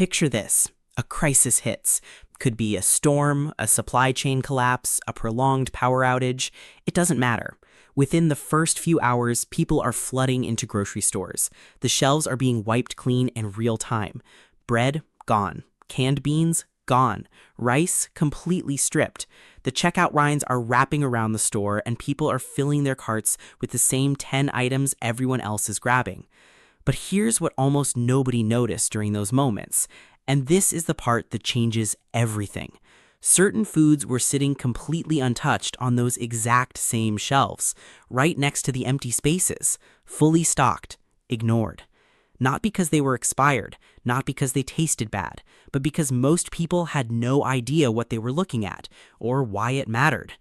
Picture this. A crisis hits. Could be a storm, a supply chain collapse, a prolonged power outage. It doesn't matter. Within the first few hours, people are flooding into grocery stores. The shelves are being wiped clean in real time. Bread, gone. Canned beans, gone. Rice, completely stripped. The checkout lines are wrapping around the store, and people are filling their carts with the same 10 items everyone else is grabbing. But here's what almost nobody noticed during those moments. And this is the part that changes everything. Certain foods were sitting completely untouched on those exact same shelves, right next to the empty spaces, fully stocked, ignored. Not because they were expired, not because they tasted bad, but because most people had no idea what they were looking at or why it mattered.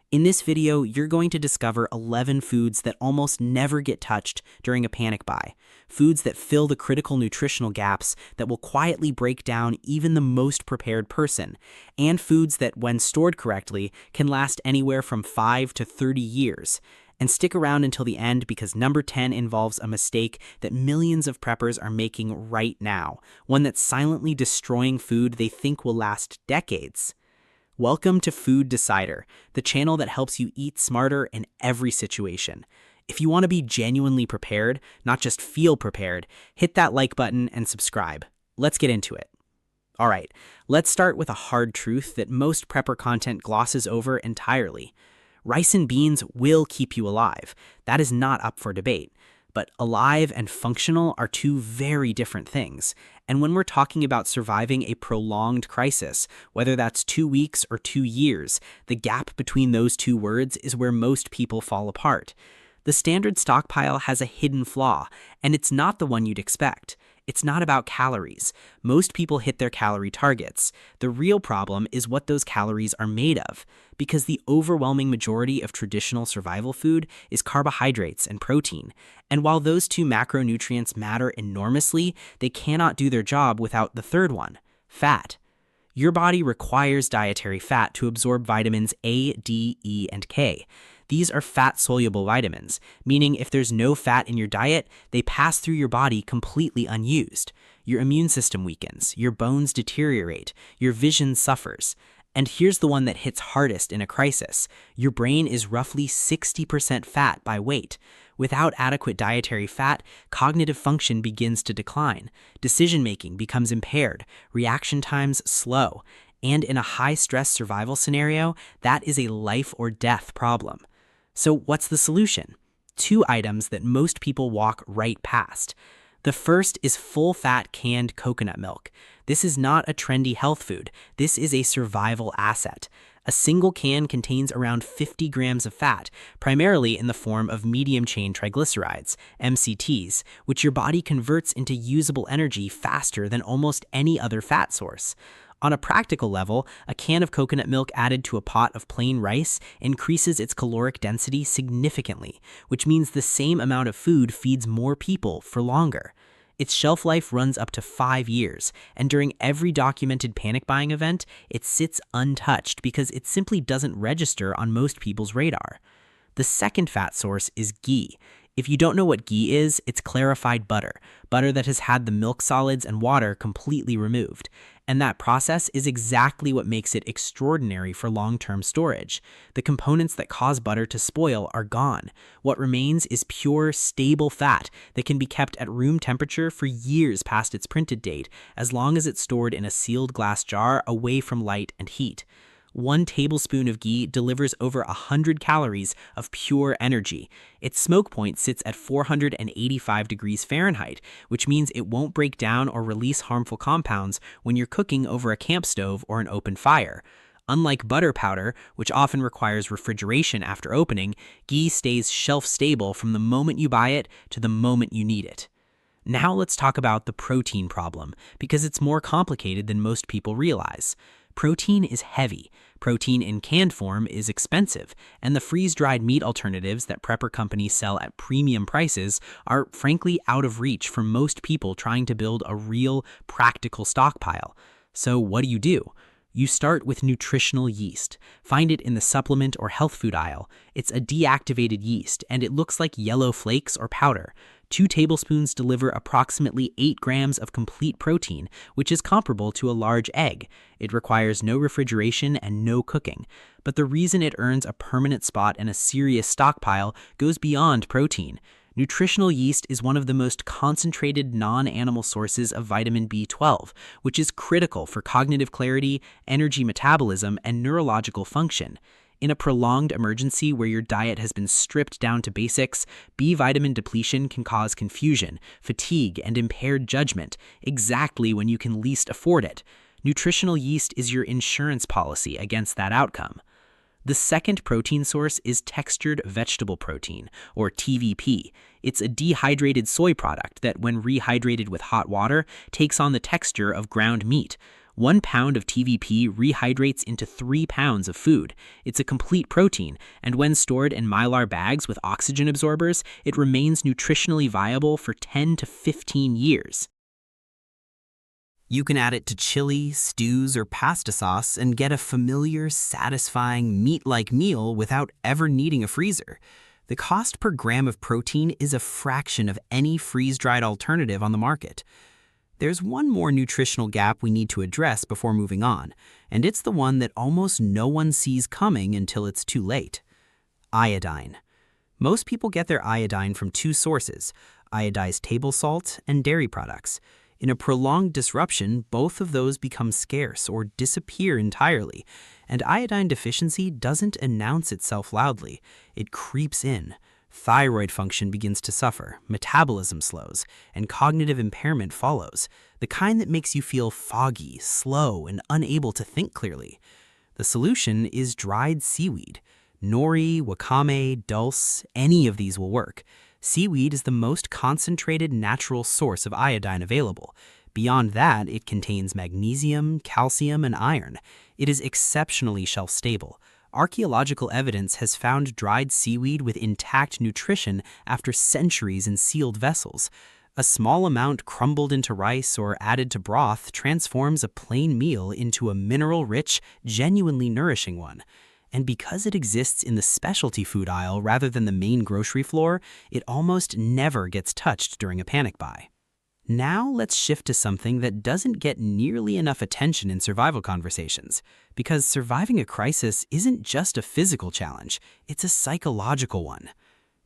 In this video, you're going to discover 11 foods that almost never get touched during a panic buy. Foods that fill the critical nutritional gaps that will quietly break down even the most prepared person. And foods that, when stored correctly, can last anywhere from 5 to 30 years. And stick around until the end because number 10 involves a mistake that millions of preppers are making right now. One that's silently destroying food they think will last decades. Welcome to Food Decider, the channel that helps you eat smarter in every situation. If you want to be genuinely prepared, not just feel prepared, hit that like button and subscribe. Let's get into it. All right, let's start with a hard truth that most prepper content glosses over entirely. Rice and beans will keep you alive. That is not up for debate. But alive and functional are two very different things. And when we're talking about surviving a prolonged crisis, whether that's 2 weeks or 2 years, the gap between those two words is where most people fall apart. The standard stockpile has a hidden flaw, and it's not the one you'd expect. It's not about calories. Most people hit their calorie targets. The real problem is what those calories are made of, because the overwhelming majority of traditional survival food is carbohydrates and protein. And while those two macronutrients matter enormously, they cannot do their job without the third one, fat. Your body requires dietary fat to absorb vitamins A, D, E, and K. These are fat-soluble vitamins, meaning if there's no fat in your diet, they pass through your body completely unused. Your immune system weakens, your bones deteriorate, your vision suffers. And here's the one that hits hardest in a crisis. Your brain is roughly 60% fat by weight. Without adequate dietary fat, cognitive function begins to decline. Decision-making becomes impaired, reaction times slow. And in a high-stress survival scenario, that is a life or death problem. So what's the solution? 2 items that most people walk right past. The first is full-fat canned coconut milk. This is not a trendy health food. This is a survival asset. A single can contains around 50 grams of fat, primarily in the form of medium-chain triglycerides, MCTs, which your body converts into usable energy faster than almost any other fat source. On a practical level, a can of coconut milk added to a pot of plain rice increases its caloric density significantly, which means the same amount of food feeds more people for longer. Its shelf life runs up to 5 years, and during every documented panic buying event, it sits untouched because it simply doesn't register on most people's radar. The second fat source is ghee. If you don't know what ghee is, it's clarified butter that has had the milk solids and water completely removed. And that process is exactly what makes it extraordinary for long-term storage. The components that cause butter to spoil are gone. What remains is pure, stable fat that can be kept at room temperature for years past its printed date, as long as it's stored in a sealed glass jar away from light and heat. 1 tablespoon of ghee delivers over 100 calories of pure energy. Its smoke point sits at 485 degrees Fahrenheit, which means it won't break down or release harmful compounds when you're cooking over a camp stove or an open fire. Unlike butter powder, which often requires refrigeration after opening, ghee stays shelf-stable from the moment you buy it to the moment you need it. Now let's talk about the protein problem, because it's more complicated than most people realize. Protein is heavy, protein in canned form is expensive, and the freeze-dried meat alternatives that prepper companies sell at premium prices are frankly out of reach for most people trying to build a real, practical stockpile. So what do? You start with nutritional yeast. Find it in the supplement or health food aisle. It's a deactivated yeast, and it looks like yellow flakes or powder. 2 tablespoons deliver approximately 8 grams of complete protein, which is comparable to a large egg. It requires no refrigeration and no cooking. But the reason it earns a permanent spot in a serious stockpile goes beyond protein. Nutritional yeast is one of the most concentrated non-animal sources of vitamin B12, which is critical for cognitive clarity, energy metabolism, and neurological function. In a prolonged emergency where your diet has been stripped down to basics, B vitamin depletion can cause confusion, fatigue, and impaired judgment, exactly when you can least afford it. Nutritional yeast is your insurance policy against that outcome. The second protein source is textured vegetable protein, or TVP. It's a dehydrated soy product that, when rehydrated with hot water, takes on the texture of ground meat. 1 pound of TVP rehydrates into 3 pounds of food. It's a complete protein, and when stored in mylar bags with oxygen absorbers, it remains nutritionally viable for 10 to 15 years. You can add it to chili, stews, or pasta sauce and get a familiar, satisfying, meat-like meal without ever needing a freezer. The cost per gram of protein is a fraction of any freeze-dried alternative on the market. There's one more nutritional gap we need to address before moving on, and it's the one that almost no one sees coming until it's too late. Iodine. Most people get their iodine from 2 sources: iodized table salt and dairy products. In a prolonged disruption, both of those become scarce or disappear entirely, and iodine deficiency doesn't announce itself loudly. It creeps in. Thyroid function begins to suffer, metabolism slows, and cognitive impairment follows, the kind that makes you feel foggy, slow, and unable to think clearly. The solution is dried seaweed. Nori, wakame, dulse, any of these will work. Seaweed is the most concentrated natural source of iodine available. Beyond that, it contains magnesium, calcium, and iron. It is exceptionally shelf-stable. Archaeological evidence has found dried seaweed with intact nutrition after centuries in sealed vessels. A small amount crumbled into rice or added to broth transforms a plain meal into a mineral-rich, genuinely nourishing one. And because it exists in the specialty food aisle rather than the main grocery floor, it almost never gets touched during a panic buy. Now let's shift to something that doesn't get nearly enough attention in survival conversations, because surviving a crisis isn't just a physical challenge, it's a psychological one.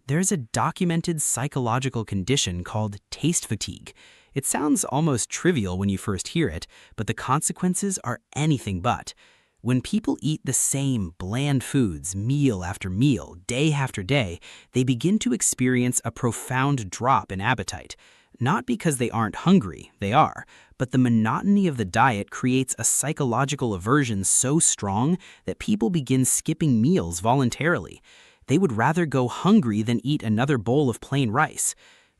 There's a documented psychological condition called taste fatigue. It sounds almost trivial when you first hear it, but the consequences are anything but. When people eat the same bland foods meal after meal, day after day, they begin to experience a profound drop in appetite. Not because they aren't hungry, they are, but the monotony of the diet creates a psychological aversion so strong that people begin skipping meals voluntarily. They would rather go hungry than eat another bowl of plain rice.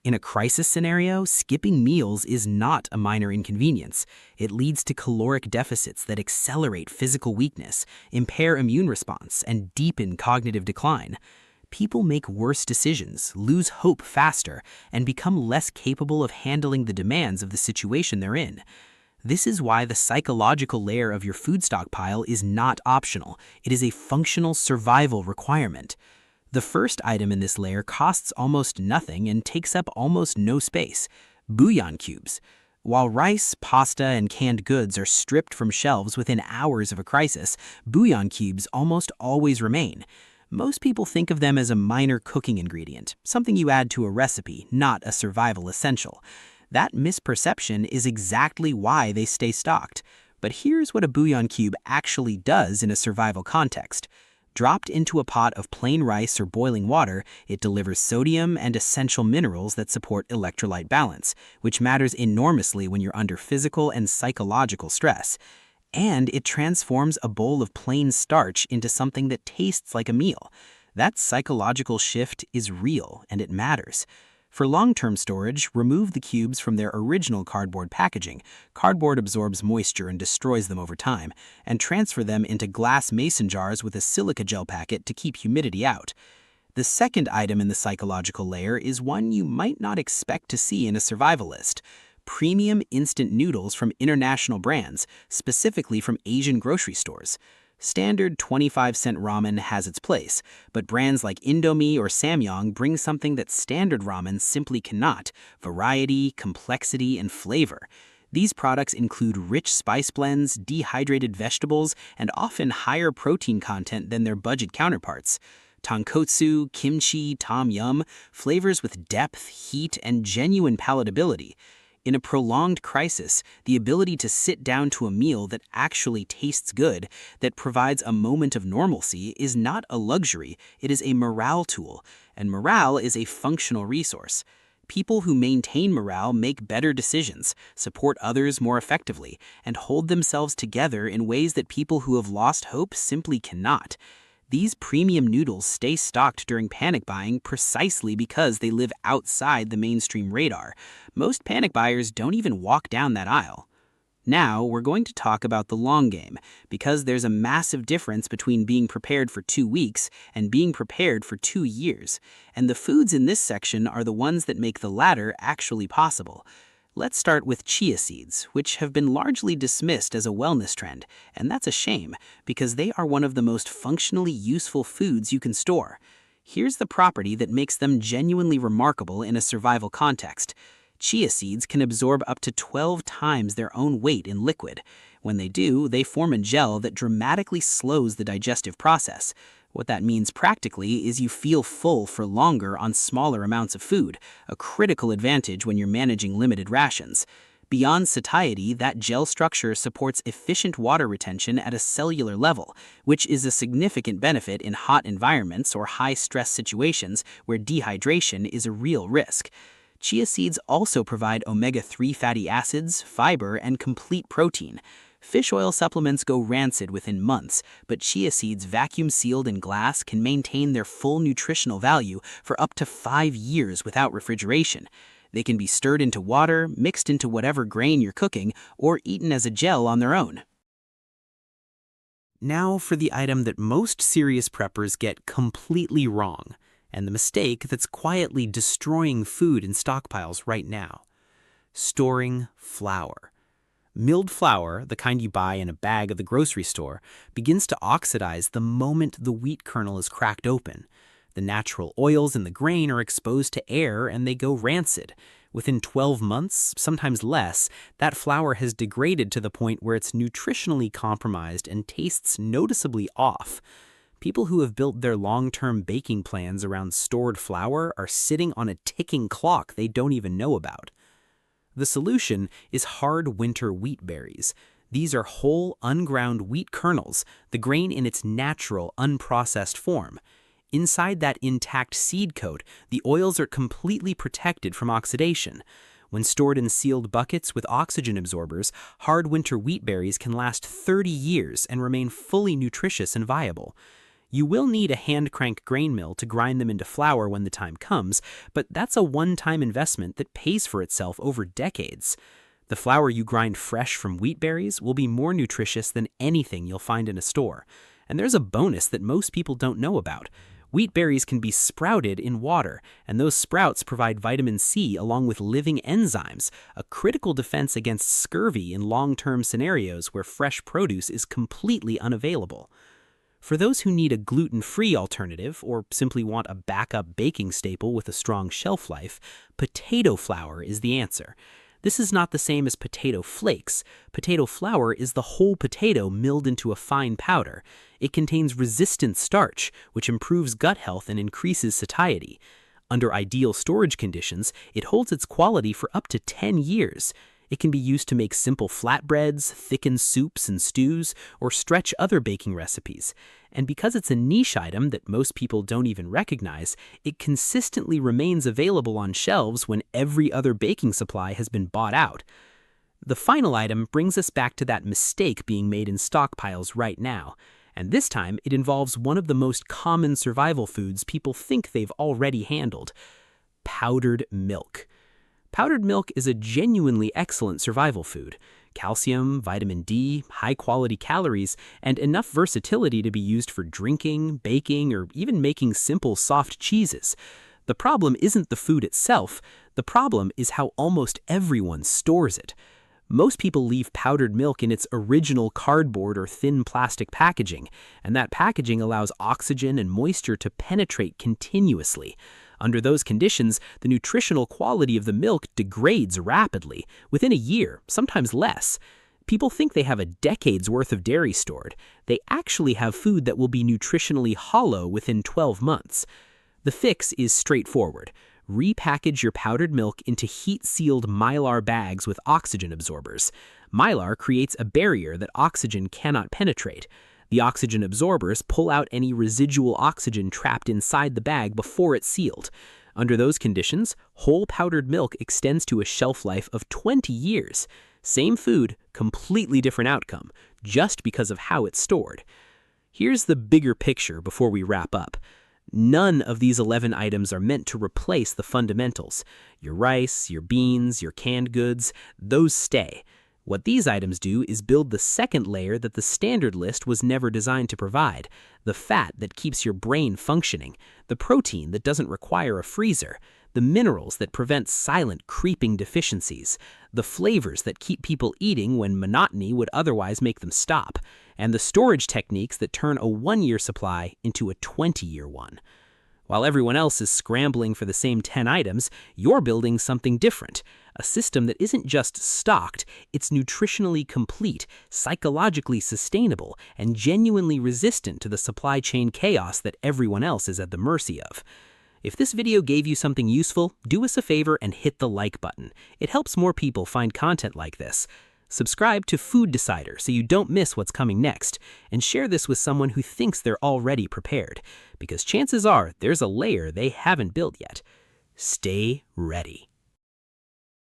In a crisis scenario, skipping meals is not a minor inconvenience. It leads to caloric deficits that accelerate physical weakness, impair immune response, and deepen cognitive decline. People make worse decisions, lose hope faster, and become less capable of handling the demands of the situation they're in. This is why the psychological layer of your food stockpile is not optional. It is a functional survival requirement. The first item in this layer costs almost nothing and takes up almost no space: Bouillon Cubes. While rice, pasta, and canned goods are stripped from shelves within hours of a crisis, Bouillon Cubes almost always remain. Most people think of them as a minor cooking ingredient, something you add to a recipe, not a survival essential. That misperception is exactly why they stay stocked. But here's what a bouillon cube actually does in a survival context. Dropped into a pot of plain rice or boiling water, it delivers sodium and essential minerals that support electrolyte balance, which matters enormously when you're under physical and psychological stress. And it transforms a bowl of plain starch into something that tastes like a meal. That psychological shift is real, and it matters. For long-term storage, remove the cubes from their original cardboard packaging. Cardboard absorbs moisture and destroys them over time, and transfer them into glass mason jars with a silica gel packet to keep humidity out. The second item in the psychological layer is one you might not expect to see in a survival list: premium instant noodles from international brands, specifically from Asian grocery stores. Standard 25-cent ramen has its place, but brands like Indomie or Samyang bring something that standard ramen simply cannot: variety, complexity, and flavor. These products include rich spice blends, dehydrated vegetables, and often higher protein content than their budget counterparts. Tonkotsu, kimchi, tom yum, flavors with depth, heat, and genuine palatability. In a prolonged crisis, the ability to sit down to a meal that actually tastes good, that provides a moment of normalcy, is not a luxury, it is a morale tool, and morale is a functional resource. People who maintain morale make better decisions, support others more effectively, and hold themselves together in ways that people who have lost hope simply cannot. These premium noodles stay stocked during panic buying precisely because they live outside the mainstream radar. Most panic buyers don't even walk down that aisle. Now, we're going to talk about the long game, because there's a massive difference between being prepared for 2 weeks and being prepared for 2 years. And the foods in this section are the ones that make the latter actually possible. Let's start with chia seeds, which have been largely dismissed as a wellness trend, and that's a shame, because they are one of the most functionally useful foods you can store. Here's the property that makes them genuinely remarkable in a survival context. Chia seeds can absorb up to 12 times their own weight in liquid. When they do, they form a gel that dramatically slows the digestive process. What that means practically is you feel full for longer on smaller amounts of food, a critical advantage when you're managing limited rations. Beyond satiety, that gel structure supports efficient water retention at a cellular level, which is a significant benefit in hot environments or high-stress situations where dehydration is a real risk. Chia seeds also provide omega-3 fatty acids, fiber, and complete protein. Fish oil supplements go rancid within months, but chia seeds vacuum-sealed in glass can maintain their full nutritional value for up to 5 years without refrigeration. They can be stirred into water, mixed into whatever grain you're cooking, or eaten as a gel on their own. Now for the item that most serious preppers get completely wrong, and the mistake that's quietly destroying food in stockpiles right now: storing flour. Milled flour, the kind you buy in a bag at the grocery store, begins to oxidize the moment the wheat kernel is cracked open. The natural oils in the grain are exposed to air and they go rancid. Within 12 months, sometimes less, that flour has degraded to the point where it's nutritionally compromised and tastes noticeably off. People who have built their long-term baking plans around stored flour are sitting on a ticking clock they don't even know about. The solution is hard winter wheat berries. These are whole, unground wheat kernels, the grain in its natural, unprocessed form. Inside that intact seed coat, the oils are completely protected from oxidation. When stored in sealed buckets with oxygen absorbers, hard winter wheat berries can last 30 years and remain fully nutritious and viable. You will need a hand-crank grain mill to grind them into flour when the time comes, but that's a one-time investment that pays for itself over decades. The flour you grind fresh from wheat berries will be more nutritious than anything you'll find in a store. And there's a bonus that most people don't know about. Wheat berries can be sprouted in water, and those sprouts provide vitamin C along with living enzymes, a critical defense against scurvy in long-term scenarios where fresh produce is completely unavailable. For those who need a gluten-free alternative or simply want a backup baking staple with a strong shelf life, potato flour is the answer. This is not the same as potato flakes. Potato flour is the whole potato milled into a fine powder. It contains resistant starch, which improves gut health and increases satiety. Under ideal storage conditions, it holds its quality for up to 10 years. It can be used to make simple flatbreads, thicken soups and stews, or stretch other baking recipes. And because it's a niche item that most people don't even recognize, it consistently remains available on shelves when every other baking supply has been bought out. The final item brings us back to that mistake being made in stockpiles right now. And this time, it involves one of the most common survival foods people think they've already handled: powdered milk. Powdered milk is a genuinely excellent survival food. Calcium, vitamin D, high-quality calories, and enough versatility to be used for drinking, baking, or even making simple soft cheeses. The problem isn't the food itself. The problem is how almost everyone stores it. Most people leave powdered milk in its original cardboard or thin plastic packaging, and that packaging allows oxygen and moisture to penetrate continuously. Under those conditions, the nutritional quality of the milk degrades rapidly, within a year, sometimes less. People think they have a decade's worth of dairy stored. They actually have food that will be nutritionally hollow within 12 months. The fix is straightforward. Repackage your powdered milk into heat-sealed Mylar bags with oxygen absorbers. Mylar creates a barrier that oxygen cannot penetrate. The oxygen absorbers pull out any residual oxygen trapped inside the bag before it's sealed. Under those conditions, whole powdered milk extends to a shelf life of 20 years. Same food, completely different outcome, just because of how it's stored. Here's the bigger picture before we wrap up. None of these 11 items are meant to replace the fundamentals. Your rice, your beans, your canned goods, those stay. What these items do is build the second layer that the standard list was never designed to provide, the fat that keeps your brain functioning, the protein that doesn't require a freezer, the minerals that prevent silent, creeping deficiencies, the flavors that keep people eating when monotony would otherwise make them stop, and the storage techniques that turn a 1-year supply into a 20-year one. While everyone else is scrambling for the same 10 items, you're building something different. A system that isn't just stocked, it's nutritionally complete, psychologically sustainable, and genuinely resistant to the supply chain chaos that everyone else is at the mercy of. If this video gave you something useful, do us a favor and hit the like button. It helps more people find content like this. Subscribe to Food Decider so you don't miss what's coming next, and share this with someone who thinks they're already prepared, because chances are there's a layer they haven't built yet. Stay ready.